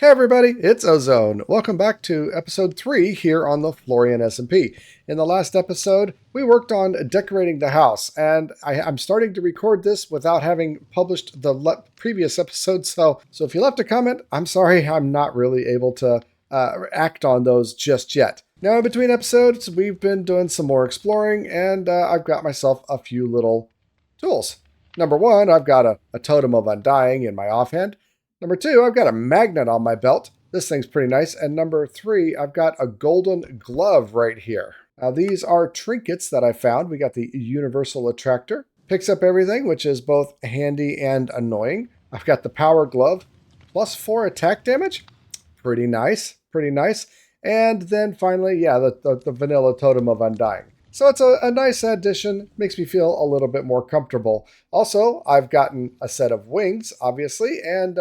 Hey everybody, it's Ozone. Welcome back to episode 3 here on the Floriann SMP. In the last episode, we worked on decorating the house, and I'm starting to record this without having published the previous episode, so if you left a comment, I'm sorry, I'm not really able to act on those just yet. Now, in between episodes, we've been doing some more exploring, and I've got myself a few little tools. Number one, I've got a totem of undying in my offhand. Number two, I've got a magnet on my belt. This thing's pretty nice. And number three, I've got a golden glove right here. Now, these are trinkets that I found. We got the universal attractor. Picks up everything, which is both handy and annoying. I've got the power glove, +4 attack damage. Pretty nice, pretty nice. And then finally, yeah, the vanilla totem of undying. So it's a nice addition, makes me feel a little bit more comfortable. Also, I've gotten a set of wings, obviously, and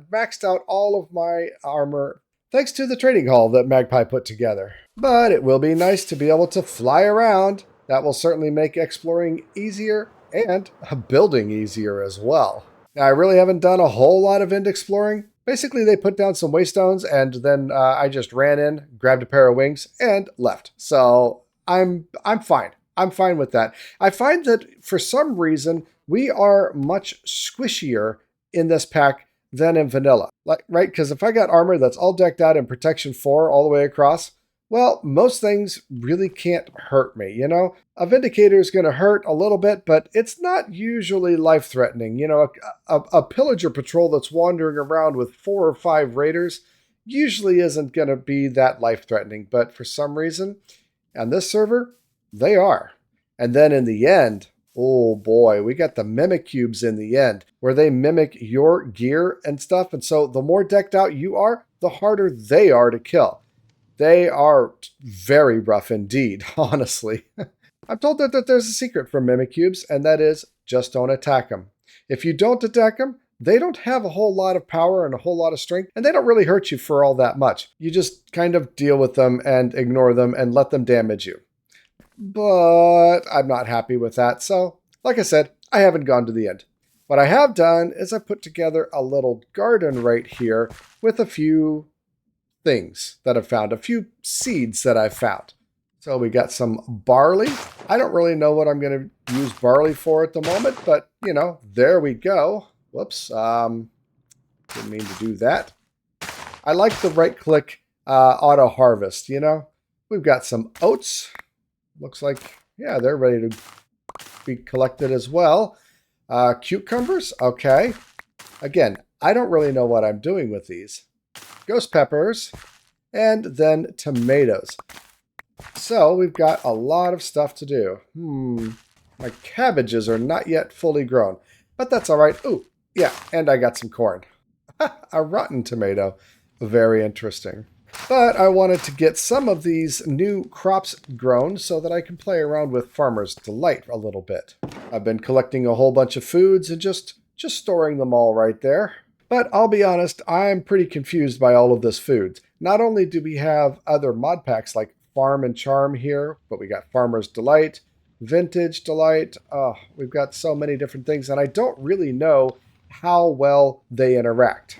maxed out all of my armor thanks to the trading hall that Magpie put together. But it will be nice to be able to fly around. That will certainly make exploring easier and building easier as well. Now, I really haven't done a whole lot of end exploring. Basically, they put down some waystones, and then I just ran in, grabbed a pair of wings, and left. So I'm fine. I'm fine with that. I find that for some reason we are much squishier in this pack than in vanilla. Right? Because if I got armor that's all decked out in protection 4 all the way across, well, most things really can't hurt me, you know? A Vindicator is going to hurt a little bit, but it's not usually life-threatening. You know, a pillager patrol that's wandering around with 4 or 5 raiders usually isn't going to be that life-threatening, but for some reason, on this server, they are. And then in the end, oh boy, we got the mimic cubes in the end, where they mimic your gear and stuff. And so the more decked out you are, the harder they are to kill. They are very rough indeed, honestly. I'm told that there's a secret for mimic cubes, and that is just don't attack them. If you don't attack them, they don't have a whole lot of power and a whole lot of strength, and they don't really hurt you for all that much. You just kind of deal with them and ignore them and let them damage you. But I'm not happy with that, so like I said, I haven't gone to the end. What I have done is I put together a little garden right here with a few things that I've found, a few seeds that I've found. So we got some barley. I don't really know what I'm going to use barley for at the moment, but, you know, there we go. Whoops, didn't mean to do that. I like the right-click auto harvest, you know. We've got some oats. Looks like, yeah, they're ready to be collected as well. Cucumbers, okay. Again, I don't really know what I'm doing with these. Ghost peppers, and then tomatoes. So we've got a lot of stuff to do. My cabbages are not yet fully grown, but that's all right. Ooh. Yeah, and I got some corn. A rotten tomato. Very interesting. But I wanted to get some of these new crops grown so that I can play around with Farmer's Delight a little bit. I've been collecting a whole bunch of foods and just storing them all right there. But I'll be honest, I'm pretty confused by all of this food. Not only do we have other mod packs like Farm and Charm here, but we got Farmer's Delight, Vintage Delight. Oh, we've got so many different things, and I don't really know how well they interact.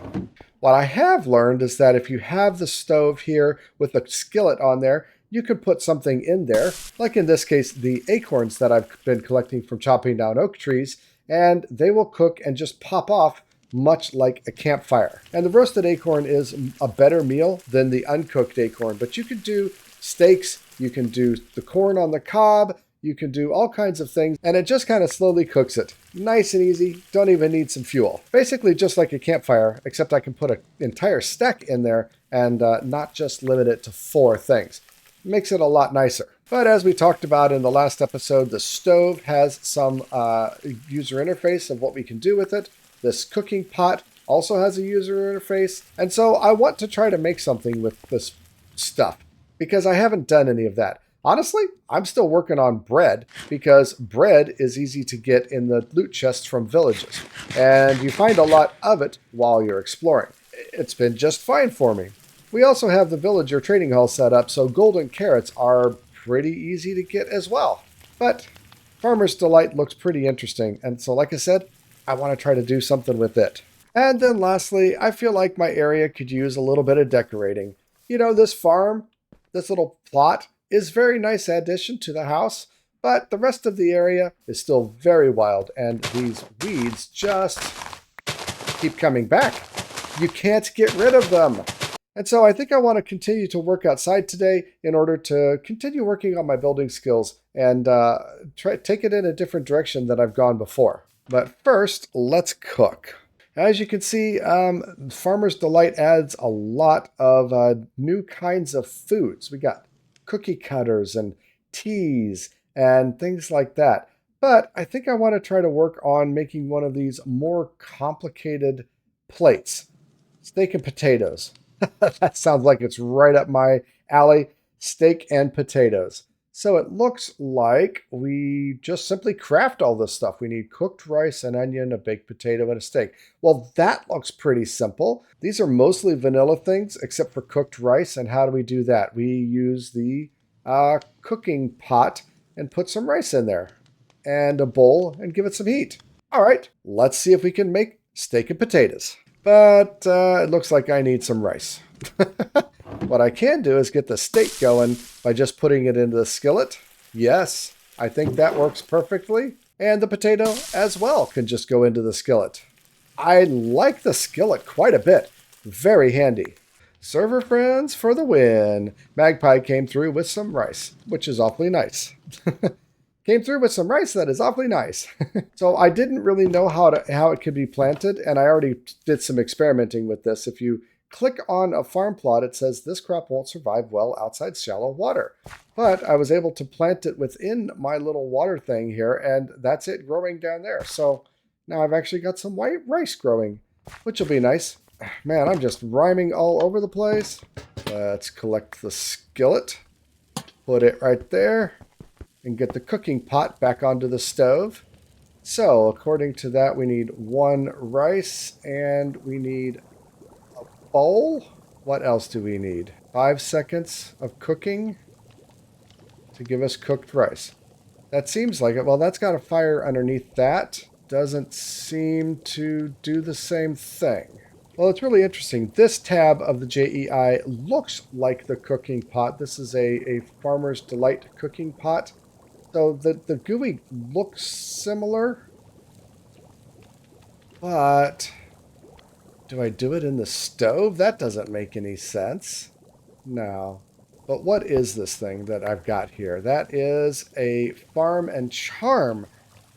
What I have learned is that if you have the stove here with a skillet on there, you can put something in there, like in this case, the acorns that I've been collecting from chopping down oak trees, and they will cook and just pop off much like a campfire. And the roasted acorn is a better meal than the uncooked acorn, but you can do steaks, you can do the corn on the cob, you can do all kinds of things, and it just kind of slowly cooks it. Nice and easy, don't even need some fuel. Basically just like a campfire, except I can put an entire stack in there and not just limit it to 4 things. It makes it a lot nicer. But as we talked about in the last episode, the stove has some user interface of what we can do with it. This cooking pot also has a user interface. And so I want to try to make something with this stuff because I haven't done any of that. Honestly, I'm still working on bread because bread is easy to get in the loot chests from villages. And you find a lot of it while you're exploring. It's been just fine for me. We also have the villager trading hall set up, so golden carrots are pretty easy to get as well. But Farmer's Delight looks pretty interesting. And so like I said, I want to try to do something with it. And then lastly, I feel like my area could use a little bit of decorating. You know, this farm, this little plot is very nice addition to the house, but the rest of the area is still very wild, and these weeds just keep coming back. You can't get rid of them. And so I think I want to continue to work outside today in order to continue working on my building skills and take it in a different direction than I've gone before. But first, let's cook. As you can see, Farmer's Delight adds a lot of new kinds of foods. We got cookie cutters and teas and things like that. But I think I want to try to work on making one of these more complicated plates. Steak and potatoes. That sounds like it's right up my alley. Steak and potatoes. So it looks like we just simply craft all this stuff. We need cooked rice, an onion, a baked potato, and a steak. Well, that looks pretty simple. These are mostly vanilla things, except for cooked rice. And how do we do that? We use the cooking pot and put some rice in there and a bowl and give it some heat. All right, let's see if we can make steak and potatoes. But it looks like I need some rice. What I can do is get the steak going by just putting it into the skillet. Yes, I think that works perfectly. And the potato as well can just go into the skillet. I like the skillet quite a bit. Very handy. Server friends for the win. Magpie came through with some rice, which is awfully nice. Came through with some rice that is awfully nice. So I didn't really know how it could be planted, and I already did some experimenting with this. If you click on a farm plot, it says this crop won't survive well outside shallow water. But I was able to plant it within my little water thing here, and that's it growing down there. So now I've actually got some white rice growing, which will be nice. Man, I'm just rhyming all over the place. Let's collect the skillet, put it right there, and get the cooking pot back onto the stove. So according to that, we need 1 rice and we need a bowl. What else do we need? 5 seconds of cooking to give us cooked rice. That seems like it. Well, that's got a fire underneath that. Doesn't seem to do the same thing. Well, it's really interesting. This tab of the JEI looks like the cooking pot. This is a Farmer's Delight cooking pot. So the GUI looks similar, but do I do it in the stove? That doesn't make any sense. No. But what is this thing that I've got here? That is a Farm and Charm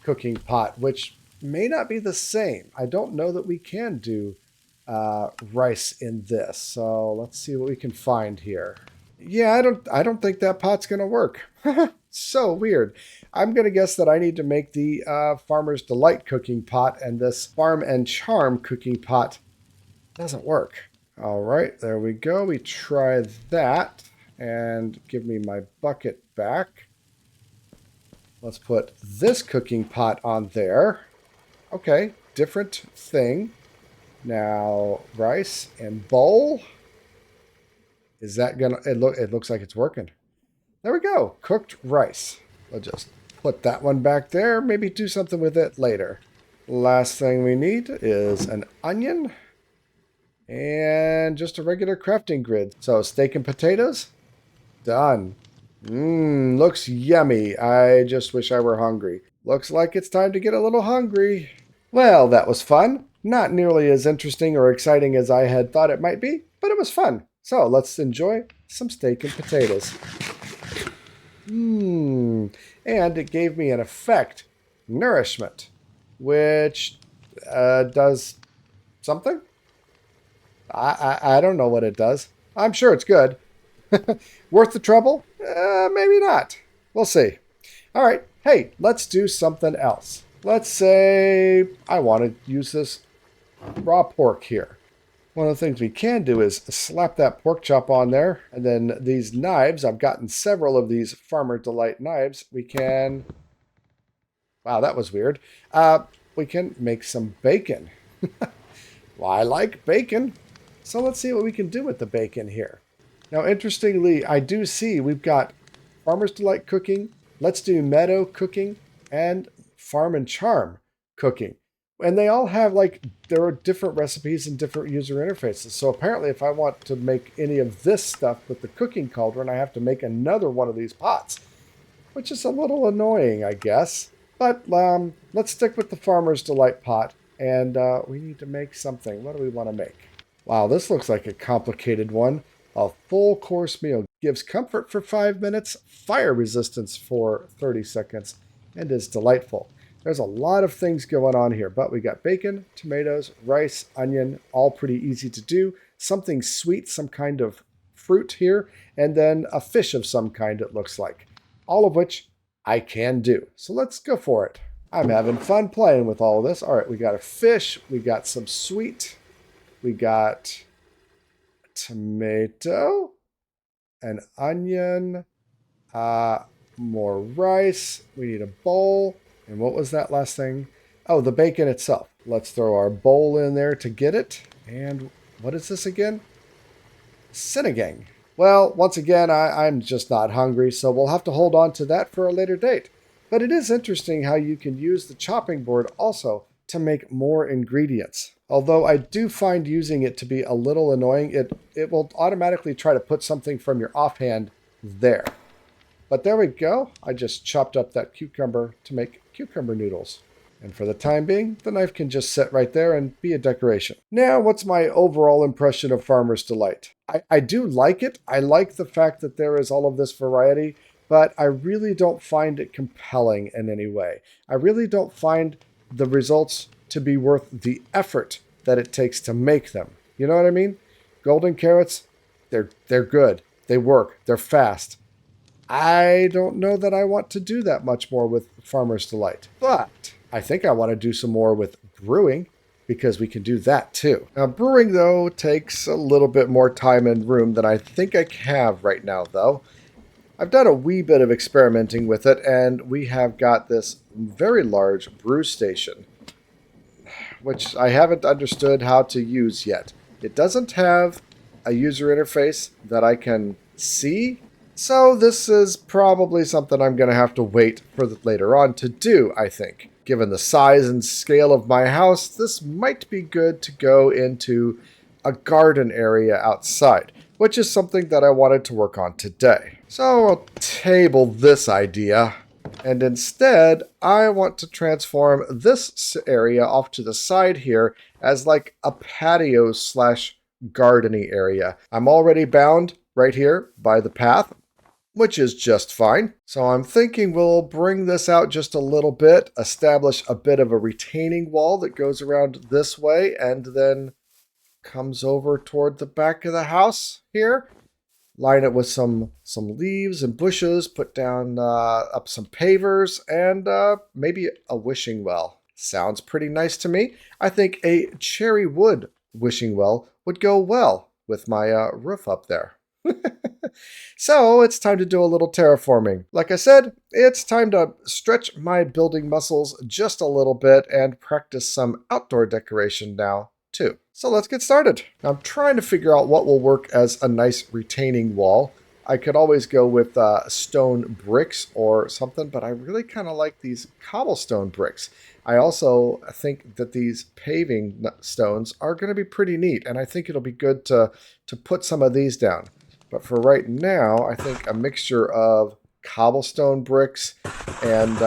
cooking pot, which may not be the same. I don't know that we can do rice in this. So let's see what we can find here. Yeah, I don't think that pot's going to work. So weird. I'm going to guess that I need to make the Farmer's Delight cooking pot, and this Farm and Charm cooking pot doesn't work. All right, there we go. We try that, and give me my bucket back. Let's put this cooking pot on there. Okay, different thing. Now, rice and bowl. Is that gonna, it looks like it's working. There we go, cooked rice. I'll just put that one back there, maybe do something with it later. Last thing we need is an onion and just a regular crafting grid. So steak and potatoes, done. Looks yummy. I just wish I were hungry. Looks like it's time to get a little hungry. Well, that was fun. Not nearly as interesting or exciting as I had thought it might be, but it was fun. So let's enjoy some steak and potatoes. And it gave me an effect, nourishment, which does something. I don't know what it does. I'm sure it's good. Worth the trouble? Maybe not. We'll see. All right. Hey, let's do something else. Let's say I want to use this raw pork here. One of the things we can do is slap that pork chop on there. And then these knives, I've gotten several of these Farmer Delight knives. We can, wow, that was weird. We can make some bacon. Well, I like bacon. So let's see what we can do with the bacon here. Now, interestingly, I do see we've got Farmer's Delight cooking. Let's do Meadow cooking and Farm and Charm cooking. And they all have there are different recipes and different user interfaces. So apparently if I want to make any of this stuff with the cooking cauldron, I have to make another one of these pots, which is a little annoying, I guess. But let's stick with the Farmer's Delight pot, and we need to make something. What do we want to make? Wow, this looks like a complicated one. A full course meal gives comfort for 5 minutes, fire resistance for 30 seconds, and is delightful. There's a lot of things going on here, but we got bacon, tomatoes, rice, onion, all pretty easy to do. Something sweet, some kind of fruit here, and then a fish of some kind, it looks like. All of which I can do. So let's go for it. I'm having fun playing with all of this. All right, we got a fish, we got some sweet, we got a tomato, an onion, more rice. We need a bowl. And what was that last thing? Oh, the bacon itself. Let's throw our bowl in there to get it. And what is this again? Sinigang. Well, once again, I'm just not hungry, so we'll have to hold on to that for a later date. But it is interesting how you can use the chopping board also to make more ingredients. Although I do find using it to be a little annoying, it will automatically try to put something from your offhand there. But there we go. I just chopped up that cucumber to make cucumber noodles. And for the time being, the knife can just sit right there and be a decoration. Now, what's my overall impression of Farmer's Delight? I do like it. I like the fact that there is all of this variety, but I really don't find it compelling in any way. I really don't find the results to be worth the effort that it takes to make them. You know what I mean? Golden carrots, they're good. They work. They're fast. I don't know that I want to do that much more with Farmer's Delight, but I think I want to do some more with brewing because we can do that too. Now, brewing, though, takes a little bit more time and room than I think I have right now, though. I've done a wee bit of experimenting with it, and we have got this very large brew station, which I haven't understood how to use yet. It doesn't have a user interface that I can see. So this is probably something I'm going to have to wait for later on to do, I think. Given the size and scale of my house, this might be good to go into a garden area outside, which is something that I wanted to work on today. So I'll table this idea, and instead I want to transform this area off to the side here as like a patio slash gardeny area. I'm already bound right here by the path, which is just fine. So I'm thinking we'll bring this out just a little bit, establish a bit of a retaining wall that goes around this way and then comes over toward the back of the house here. Line it with some leaves and bushes, put down up some pavers, and maybe a wishing well. Sounds pretty nice to me. I think a cherry wood wishing well would go well with my roof up there. So it's time to do a little terraforming. Like I said, it's time to stretch my building muscles just a little bit and practice some outdoor decoration now too. So let's get started. I'm trying to figure out what will work as a nice retaining wall. I could always go with stone bricks or something, but I really kind of like these cobblestone bricks. I also think that these paving stones are going to be pretty neat, and I think it'll be good to put some of these down. But for right now, I think a mixture of cobblestone bricks and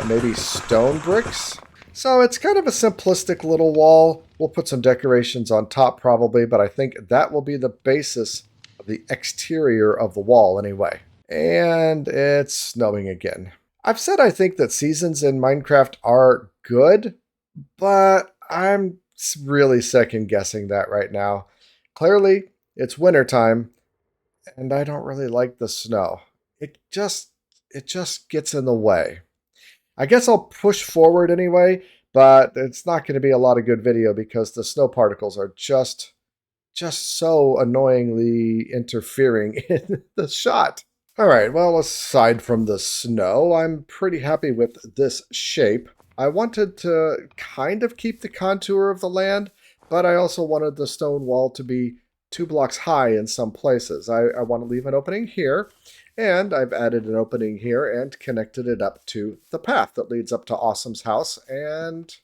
maybe stone bricks. So it's kind of a simplistic little wall. We'll put some decorations on top probably, but I think that will be the basis of the exterior of the wall anyway. And it's snowing again. I've said I think that seasons in Minecraft are good, but I'm really second guessing that right now. Clearly, it's wintertime, and I don't really like the snow. It just gets in the way. I guess I'll push forward anyway, but it's not going to be a lot of good video because the snow particles are just so annoyingly interfering in the shot. All right, well, aside from the snow, I'm pretty happy with this shape. I wanted to kind of keep the contour of the land, but I also wanted the stone wall to be 2 blocks high in some places. I want to leave an opening here, and I've added an opening here and connected it up to the path that leads up to Awesome's house, and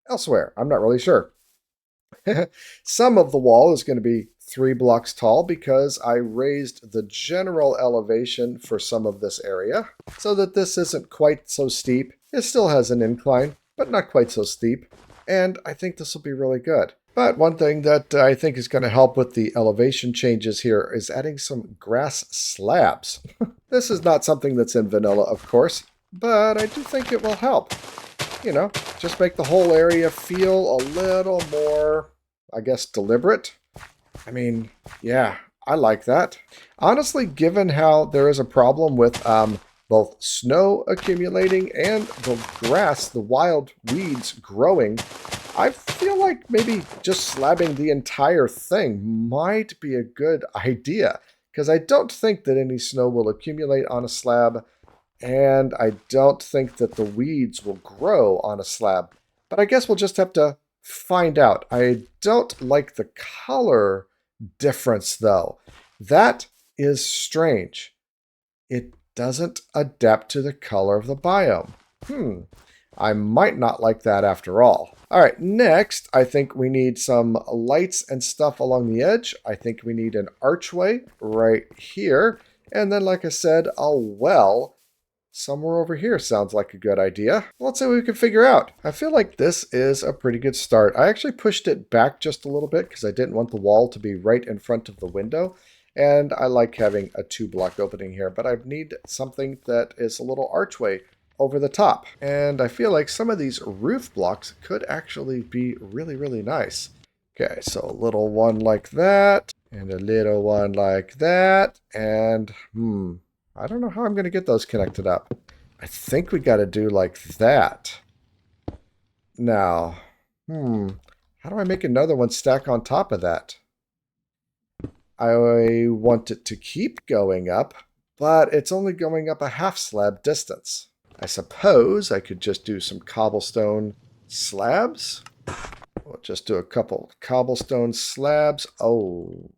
elsewhere. I'm not really sure. Some of the wall is going to be 3 blocks tall because I raised the general elevation for some of this area so that this isn't quite so steep. It still has an incline, but not quite so steep. And I think this will be really good. But one thing that I think is going to help with the elevation changes here is adding some grass slabs. This is not something that's in vanilla, of course, but I do think it will help. You know, just make the whole area feel a little more, I guess, deliberate. I mean, yeah, I like that. Honestly, given how there is a problem with both snow accumulating and the grass, the wild weeds growing, I feel like maybe just slabbing the entire thing might be a good idea, because I don't think that any snow will accumulate on a slab, and I don't think that the weeds will grow on a slab. But I guess we'll just have to find out. I don't like the color difference, though. That is strange. It doesn't adapt to the color of the biome. I might not like that after all. All right, next, I think we need some lights and stuff along the edge. I think we need an archway right here. And then, like I said, a well somewhere over here sounds like a good idea. Let's see what we can figure out. I feel like this is a pretty good start. I actually pushed it back just a little bit because I didn't want the wall to be right in front of the window. And I like having a 2-block opening here, but I need something that is a little archway over the top. And I feel like some of these roof blocks could actually be really, really nice. Okay, so a little one like that, and a little one like that, and I don't know how I'm going to get those connected up. I think we got to do like that. Now, how do I make another one stack on top of that? I want it to keep going up, but it's only going up a half slab distance. I suppose I could just do some cobblestone slabs. We'll just do a couple cobblestone slabs. Oh,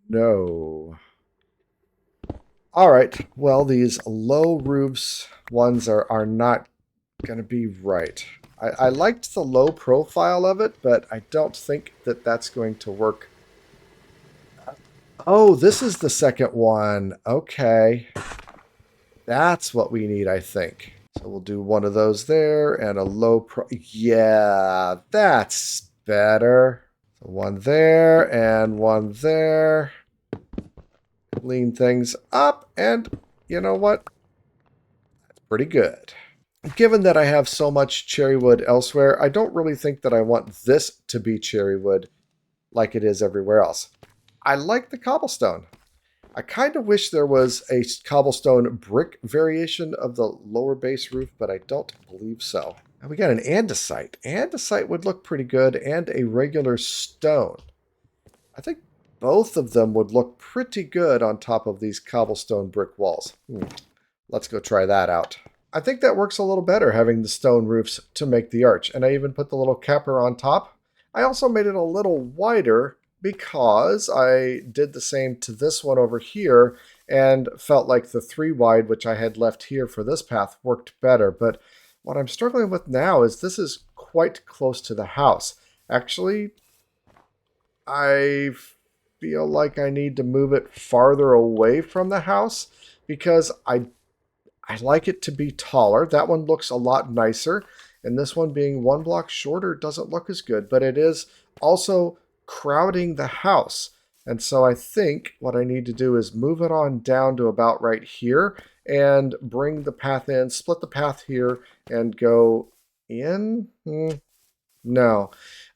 no. All right, well, these low roofs ones are not going to be right. I liked the low profile of it, but I don't think that that's going to work. Oh, this is the second one. Okay. That's what we need, I think. So we'll do one of those there and a low yeah, that's better. So one there and one there. Lean things up, and you know what? That's pretty good. Given that I have so much cherry wood elsewhere, I don't really think that I want this to be cherry wood like it is everywhere else. I like the cobblestone. I kind of wish there was a cobblestone brick variation of the lower base roof, but I don't believe so. And we got an andesite. Andesite would look pretty good, and a regular stone. I think both of them would look pretty good on top of these cobblestone brick walls. Let's go try that out. I think that works a little better, having the stone roofs to make the arch. And I even put the little capper on top. I also made it a little wider because I did the same to this one over here and felt like the 3 wide, which I had left here for this path, worked better. But what I'm struggling with now is this is quite close to the house. Actually, I feel like I need to move it farther away from the house because I like it to be taller. That one looks a lot nicer. And this one being 1 block shorter doesn't look as good, but it is also crowding the house. And so I think what I need to do is move it on down to about right here and bring the path in, split the path here and go in. No,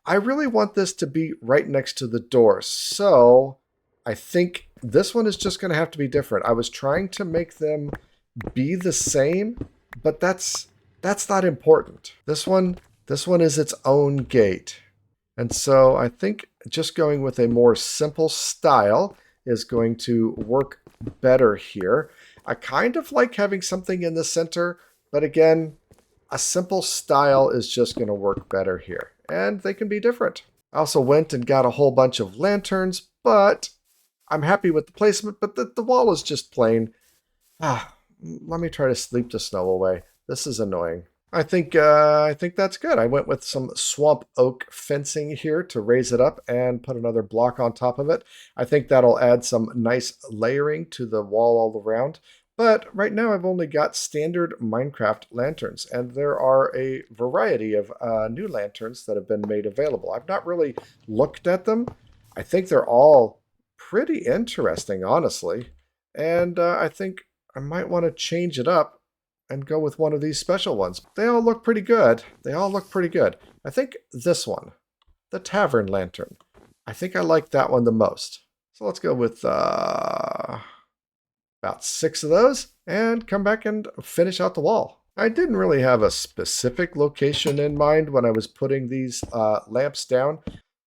I really want this to be right next to the door. So I think this one is just going to have to be different. I was trying to make them be the same, but that's not important. This one is its own gate. And so I think just going with a more simple style is going to work better here. I kind of like having something in the center, but again, a simple style is just going to work better here. And they can be different. I also went and got a whole bunch of lanterns, but I'm happy with the placement, but the wall is just plain. Let me try to sleep the snow away. This is annoying. I think that's good. I went with some swamp oak fencing here to raise it up and put another block on top of it. I think that'll add some nice layering to the wall all around. But right now I've only got standard Minecraft lanterns, and there are a variety of new lanterns that have been made available. I've not really looked at them. I think they're all pretty interesting, honestly. And I think I might want to change it up and go with one of these special ones. They all look pretty good. They all look pretty good. I think this one, the Tavern Lantern. I think I like that one the most. So let's go with about 6 of those and come back and finish out the wall. I didn't really have a specific location in mind when I was putting these lamps down,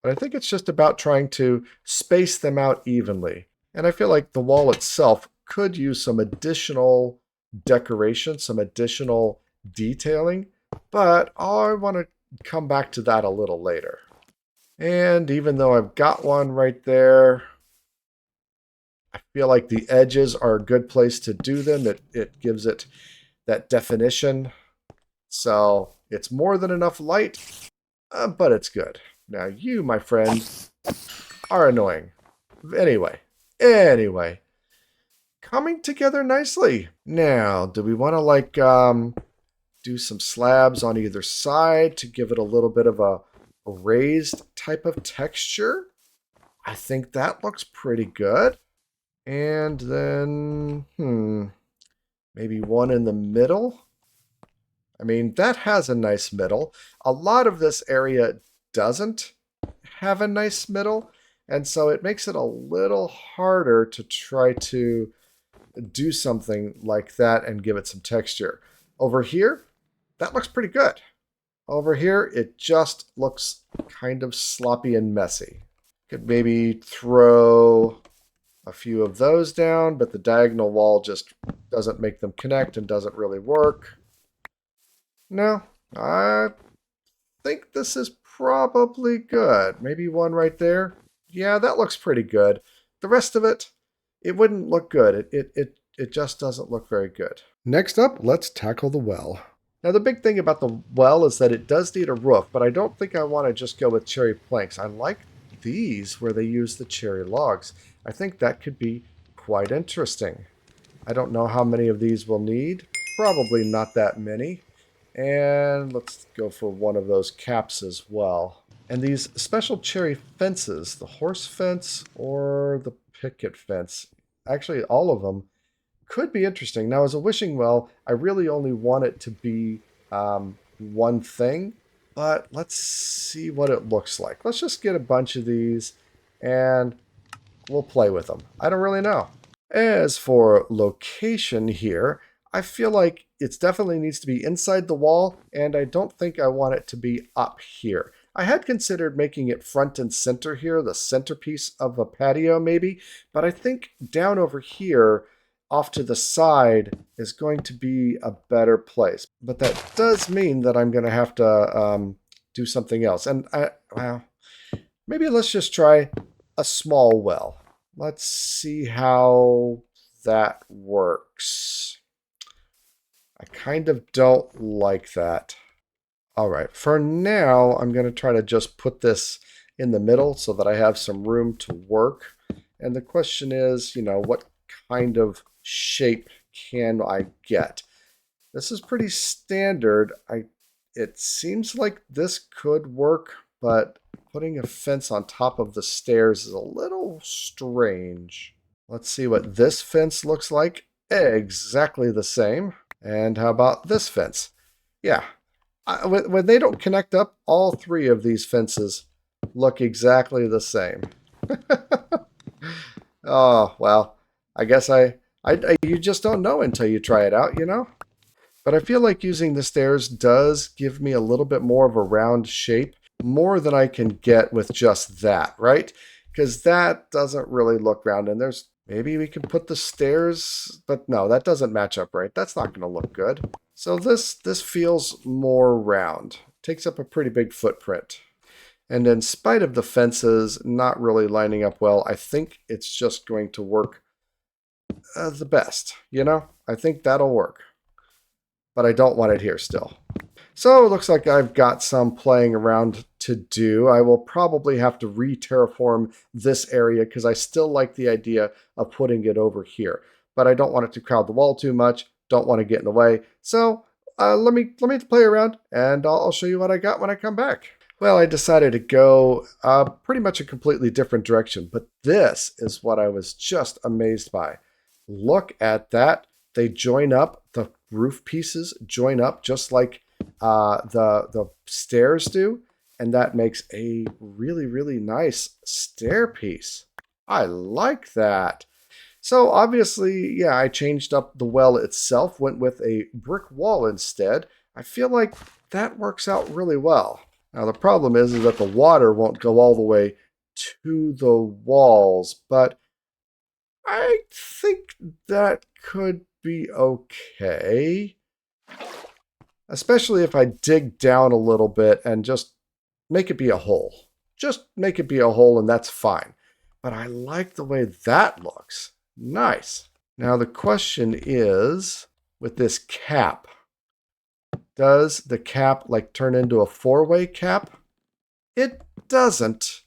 but I think it's just about trying to space them out evenly. And I feel like the wall itself could use some additional decoration, some additional detailing, but I want to come back to that a little later. And even though I've got one right there, I feel like the edges are a good place to do them. It gives it that definition. So it's more than enough light, but it's good. Now you, my friend, are annoying. Anyway, coming together nicely. Now, do we want to like do some slabs on either side to give it a little bit of a raised type of texture? I think that looks pretty good. And then, maybe one in the middle. I mean, that has a nice middle. A lot of this area doesn't have a nice middle, and so it makes it a little harder to try to do something like that and give it some texture. Over here, that looks pretty good. Over here, it just looks kind of sloppy and messy. Could maybe throw a few of those down, but the diagonal wall just doesn't make them connect and doesn't really work. No, I think this is probably good. Maybe one right there. Yeah, that looks pretty good. The rest of it, it wouldn't look good. It just doesn't look very good. Next up, let's tackle the well. Now, the big thing about the well is that it does need a roof, but I don't think I want to just go with cherry planks. I like these where they use the cherry logs. I think that could be quite interesting. I don't know how many of these we'll need. Probably not that many. And let's go for one of those caps as well. And these special cherry fences, the horse fence or the picket fence, actually all of them could be interesting. Now, as a wishing well, I really only want it to be one thing, but let's see what it looks like. Let's just get a bunch of these and we'll play with them. I don't really know. As for location here, I feel like it definitely needs to be inside the wall, and I don't think I want it to be up here. I had considered making it front and center here, the centerpiece of a patio maybe, but I think down over here, off to the side, is going to be a better place. But that does mean that I'm going to have to do something else. And well, maybe let's just try a small well. Let's see how that works. I kind of don't like that. All right, for now, I'm going to try to just put this in the middle so that I have some room to work. And the question is, what kind of shape can I get? This is pretty standard. It seems like this could work, but putting a fence on top of the stairs is a little strange. Let's see what this fence looks like. Exactly the same. And how about this fence? Yeah, when they don't connect up, all 3 of these fences look exactly the same. Oh, well, I guess you just don't know until you try it out, But I feel like using the stairs does give me a little bit more of a round shape, more than I can get with just that, right? Because that doesn't really look round, and maybe we can put the stairs, but no, that doesn't match up right. That's not going to look good. So this feels more round. Takes up a pretty big footprint. And in spite of the fences not really lining up well, I think it's just going to work the best, I think that'll work. But I don't want it here still. So it looks like I've got some playing around to do. I will probably have to re-terraform this area because I still like the idea of putting it over here. But I don't want it to crowd the wall too much. Don't want to get in the way. So let me play around, and I'll show you what I got when I come back. Well, I decided to go pretty much a completely different direction, but this is what I was just amazed by. Look at that. They join up. The roof pieces join up just like the stairs do, and that makes a really, really nice stair piece. I like that. So obviously, yeah, I changed up the well itself, went with a brick wall instead. I feel like that works out really well. Now the problem is that the water won't go all the way to the walls, but I think that could be okay. Especially if I dig down a little bit and just make it be a hole. Just make it be a hole and that's fine. But I like the way that looks. Nice. Now the question is, with this cap, does the cap like turn into a four-way cap? It doesn't,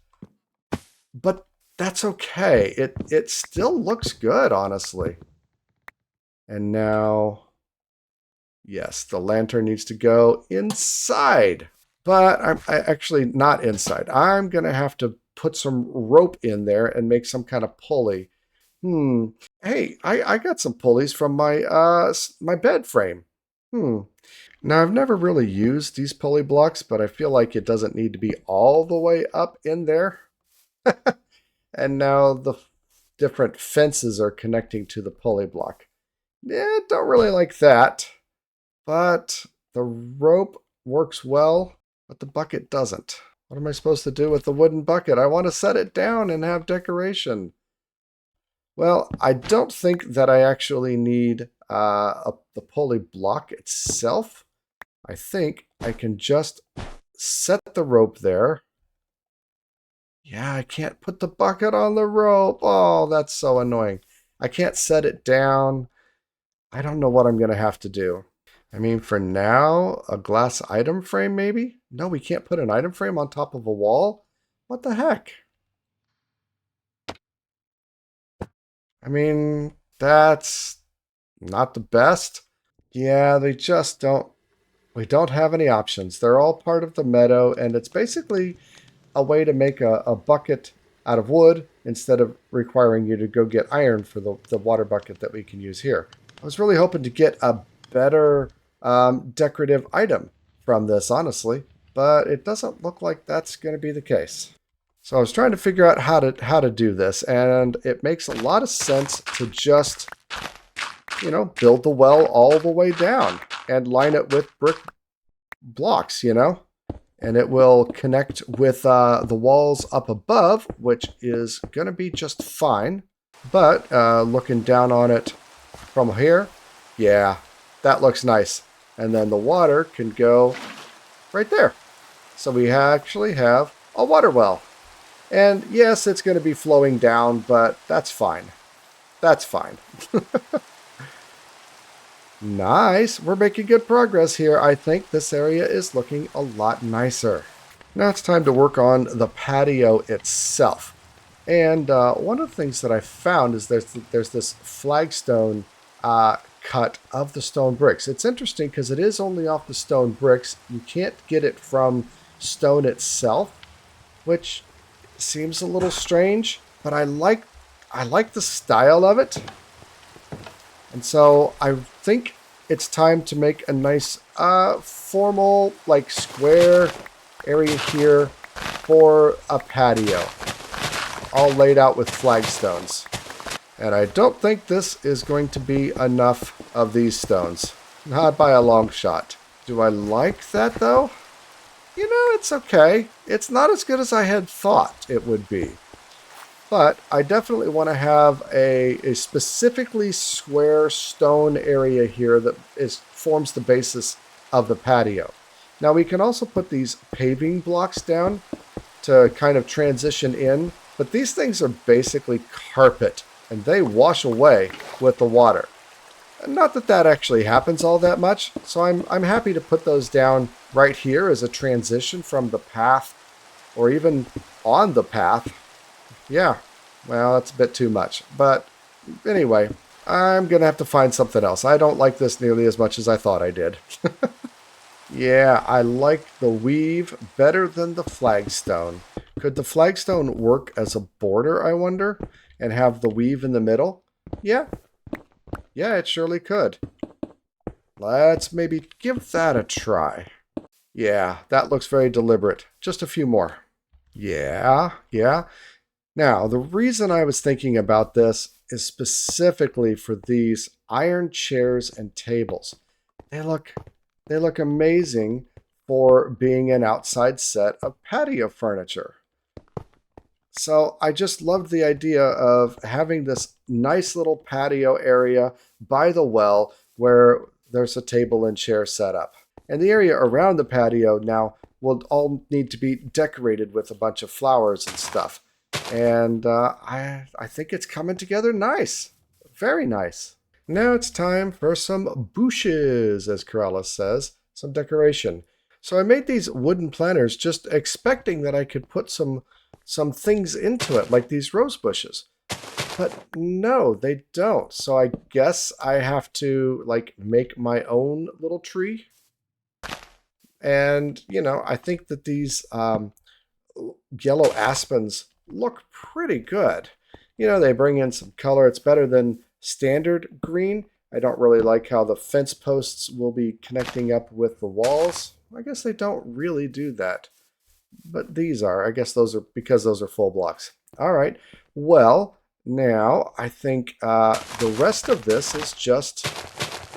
but that's okay. It still looks good, honestly. And now, yes, the lantern needs to go inside, but I'm actually not inside. I'm going to have to put some rope in there and make some kind of pulley. Hey, I got some pulleys from my my bed frame. Now, I've never really used these pulley blocks, but I feel like it doesn't need to be all the way up in there. And now the different fences are connecting to the pulley block. Yeah, don't really like that. But the rope works well, but the bucket doesn't. What am I supposed to do with the wooden bucket? I want to set it down and have decoration. Well, I don't think that I actually need the pulley block itself. I think I can just set the rope there. Yeah, I can't put the bucket on the rope. Oh, that's so annoying. I can't set it down. I don't know what I'm going to have to do. I mean, for now, a glass item frame maybe? No, we can't put an item frame on top of a wall? What the heck? I mean, that's not the best. Yeah, they just don't. We don't have any options. They're all part of the meadow, and it's basically a way to make a bucket out of wood instead of requiring you to go get iron for the water bucket that we can use here. I was really hoping to get a better decorative item from this, honestly, but it doesn't look like that's going to be the case. So I was trying to figure out how to do this, and it makes a lot of sense to just, you know, build the well all the way down and line it with brick blocks, you know, and it will connect with the walls up above, which is going to be just fine. But looking down on it from here, yeah, that looks nice. And then the water can go right there. So we actually have a water well. And yes, it's going to be flowing down, but that's fine. That's fine. Nice. We're making good progress here. I think this area is looking a lot nicer. Now it's time to work on the patio itself. And one of the things that I found is there's this flagstone cut of the stone bricks. It's interesting because it is only off the stone bricks. You can't get it from stone itself, which seems a little strange, but I like the style of it. And so I think it's time to make a nice formal, like, square area here for a patio, all laid out with flagstones. And I don't think this is going to be enough of these stones. Not by a long shot. Do I like that, though? You know, it's okay. It's not as good as I had thought it would be. But I definitely want to have a specifically square stone area here that forms the basis of the patio. Now we can also put these paving blocks down to kind of transition in, but these things are basically carpet and they wash away with the water. Not that that actually happens all that much, so I'm happy to put those down right here as a transition from the path or even on the path. Yeah, well, that's a bit too much. But anyway, I'm going to have to find something else. I don't like this nearly as much as I thought I did. Yeah, I like the weave better than the flagstone. Could the flagstone work as a border, I wonder, and have the weave in the middle? Yeah, yeah, it surely could. Let's maybe give that a try. Yeah, that looks very deliberate. Just a few more. Yeah, yeah. Now, the reason I was thinking about this is specifically for these iron chairs and tables. They look they look amazing for being an outside set of patio furniture. So I just loved the idea of having this nice little patio area by the well where there's a table and chair set up. And the area around the patio now will all need to be decorated with a bunch of flowers and stuff. And I think it's coming together nice. Very nice. Now it's time for some bushes, as Corrales says, some decoration. So I made these wooden planters just expecting that I could put some things into it, like these rose bushes. But no, they don't. So I guess I have to like make my own little tree. And, you know, I think that these yellow aspens look pretty good. You know, they bring in some color. It's better than standard green. I don't really like how the fence posts will be connecting up with the walls. I guess they don't really do that. But these are. I guess those are because those are full blocks. All right. Well, now I think the rest of this is just,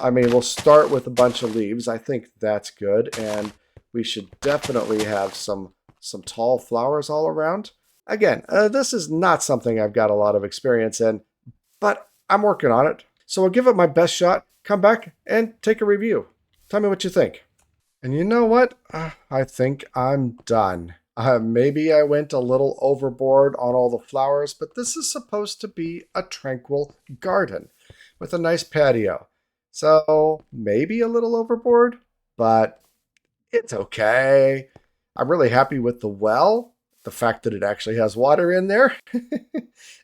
I mean, we'll start with a bunch of leaves. I think that's good. And we should definitely have some tall flowers all around. Again, this is not something I've got a lot of experience in, but I'm working on it. So I'll give it my best shot, come back, and take a review. Tell me what you think. And you know what? I think I'm done. Maybe I went a little overboard on all the flowers, but this is supposed to be a tranquil garden with a nice patio. So maybe a little overboard, but it's okay. I'm really happy with the well, the fact that it actually has water in there.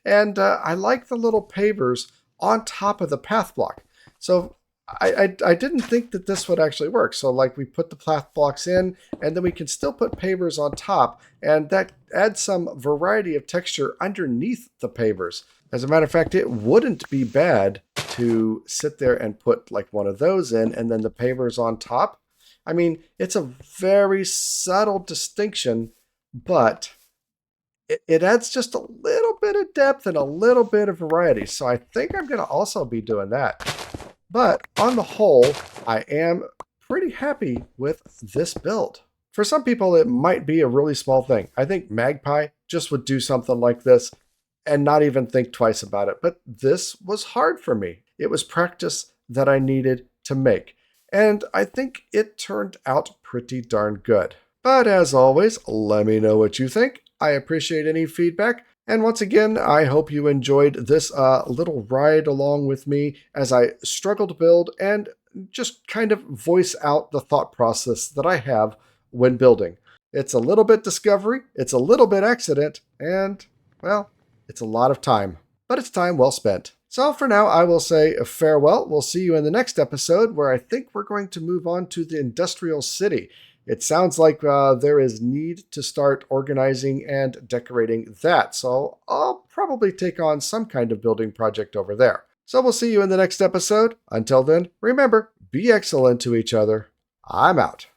And I like the little pavers on top of the path block. So I didn't think that this would actually work. So like we put the path blocks in and then we can still put pavers on top, and that adds some variety of texture underneath the pavers. As a matter of fact, it wouldn't be bad to sit there and put like one of those in and then the pavers on top. I mean, it's a very subtle distinction, but it adds just a little bit of depth and a little bit of variety. So I think I'm going to also be doing that. But on the whole, I am pretty happy with this build. For some people, it might be a really small thing. I think Magpie just would do something like this and not even think twice about it. But this was hard for me. It was practice that I needed to make. And I think it turned out pretty darn good. But as always, let me know what you think. I appreciate any feedback. And once again, I hope you enjoyed this little ride along with me as I struggle to build and just kind of voice out the thought process that I have when building. It's a little bit discovery, it's a little bit accident, and, well, it's a lot of time. But it's time well spent. So for now, I will say farewell. We'll see you in the next episode where I think we're going to move on to the industrial city. It sounds like there is need to start organizing and decorating that. So I'll probably take on some kind of building project over there. So we'll see you in the next episode. Until then, remember, be excellent to each other. I'm out.